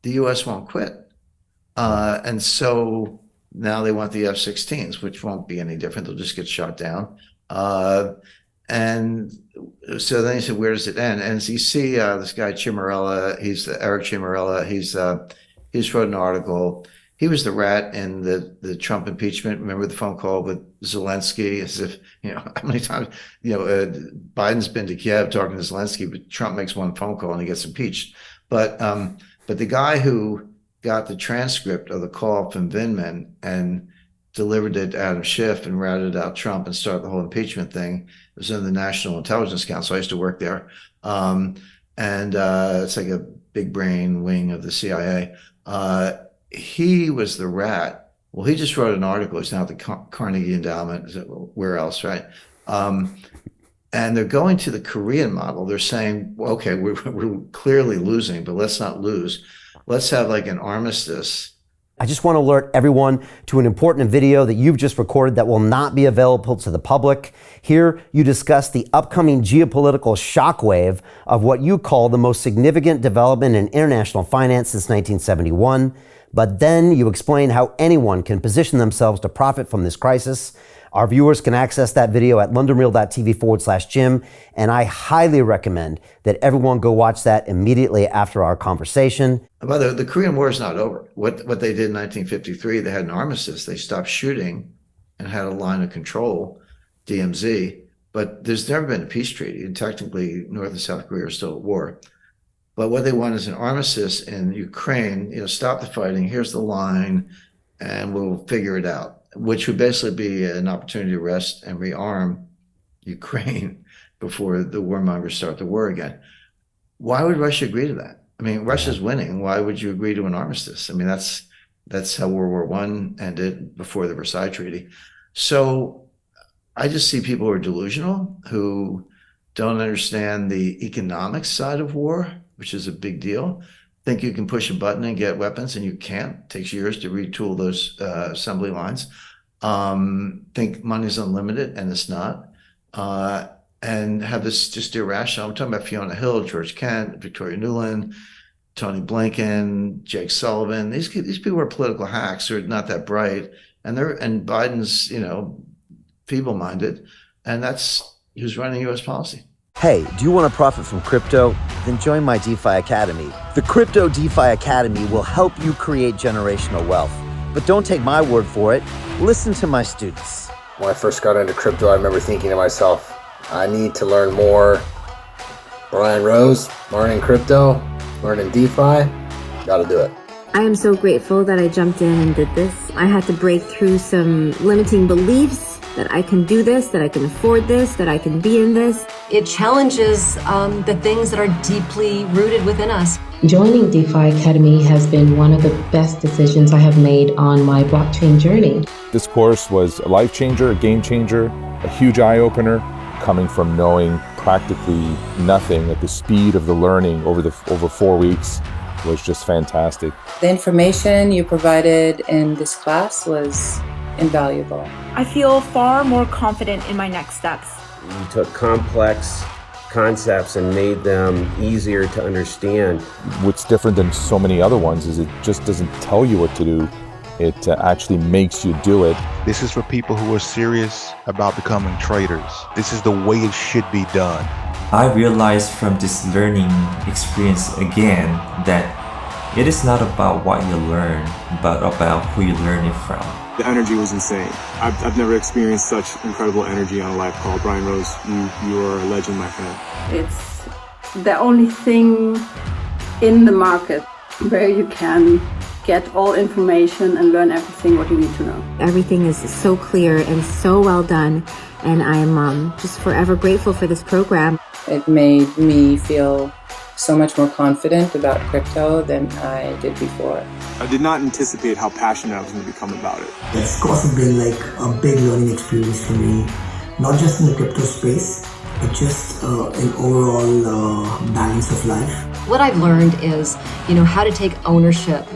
the U.S. won't quit. And so now they want the F-16s, which won't be any different. They'll just get shot down. And so then he said, where does it end? And as you see, this guy Cimarella, Eric Cimarella, he's wrote an article. He was the rat in the Trump impeachment. Remember the phone call with Zelensky? As if, how many times, Biden's been to Kiev talking to Zelensky, but Trump makes one phone call and he gets impeached. But the guy who got the transcript of the call from Vindman and delivered it to Adam Schiff and routed out Trump and started the whole impeachment thing, it was in the National Intelligence Council. I used to work there. And it's like a big brain wing of the CIA. He was the rat. Well, he just wrote an article. It's now at the Carnegie Endowment. Where else, right? And they're going to the Korean model. They're saying, well, okay, we're clearly losing, but let's not lose. Let's have like an armistice. I just want to alert everyone to an important video that you've just recorded that will not be available to the public. Here, you discuss the upcoming geopolitical shockwave of what you call the most significant development in international finance since 1971. But then you explain how anyone can position themselves to profit from this crisis. Our viewers can access that video at londonreal.tv/Jim, and I highly recommend that everyone go watch that immediately after our conversation. By the way, the Korean War is not over. What they did in 1953, they had an armistice. They stopped shooting and had a line of control, DMZ, but there's never been a peace treaty, and technically North and South Korea are still at war. But what they want is an armistice in Ukraine, stop the fighting, here's the line, and we'll figure it out, which would basically be an opportunity to rest and rearm Ukraine before the warmongers start the war again. Why would Russia agree to that? I mean, Russia's winning. Why would you agree to an armistice? I mean, that's how World War I ended before the Versailles Treaty. So I just see people who are delusional, who don't understand the economic side of war, which is a big deal. Think you can push a button and get weapons, and you can't. It takes years to retool those assembly lines. Think money's unlimited, and it's not. And have this just irrational. I'm talking about Fiona Hill, George Kent, Victoria Nuland, Tony Blinken, Jake Sullivan. These people are political hacks. They're not that bright, and Biden's feeble-minded, and that's who's running U.S. policy. Hey, do you want to profit from crypto? Then join my DeFi Academy. The Crypto DeFi Academy will help you create generational wealth. But don't take my word for it. Listen to my students. When I first got into crypto, I remember thinking to myself, I need to learn more. Brian Rose, learning crypto, learning DeFi, gotta do it. I am so grateful that I jumped in and did this. I had to break through some limiting beliefs that I can do this, that I can afford this, that I can be in this. It challenges the things that are deeply rooted within us. Joining DeFi Academy has been one of the best decisions I have made on my blockchain journey. This course was a life changer, a game changer, a huge eye-opener, coming from knowing practically nothing at the speed of the learning over 4 weeks was just fantastic. The information you provided in this class was invaluable. I feel far more confident in my next steps. You took complex concepts and made them easier to understand. What's different than so many other ones is it just doesn't tell you what to do. It actually makes you do it. This is for people who are serious about becoming traders. This is the way it should be done. I realized from this learning experience again that it is not about what you learn, but about who you learn it from. The energy was insane. I've never experienced such incredible energy on a live call. Brian Rose, you are a legend, my friend. It's the only thing in the market where you can get all information and learn everything what you need to know. Everything is so clear and so well done, and I'm just forever grateful for this program. It made me feel so much more confident about crypto than I did before. I did not anticipate how passionate I was going to become about it. This course has been like a big learning experience for me, not just in the crypto space, but just in overall balance of life. What I've learned is, how to take ownership,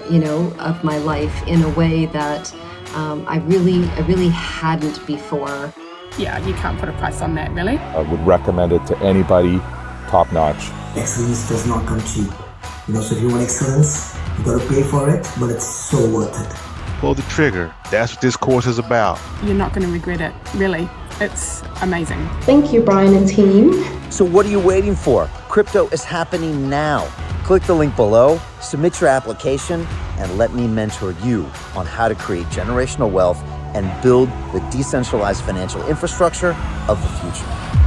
of my life in a way that I really hadn't before. Yeah, you can't put a price on that, really. I would recommend it to anybody, top notch. Excellence does not come cheap. So if you want excellence, You gotta pay for it, but it's so worth it. Pull the trigger. That's what this course is about. You're not going to regret it, really. It's amazing. Thank you, Brian and team. So what are you waiting for? Crypto is happening now. Click the link below, submit your application, and let me mentor you on how to create generational wealth and build the decentralized financial infrastructure of the future.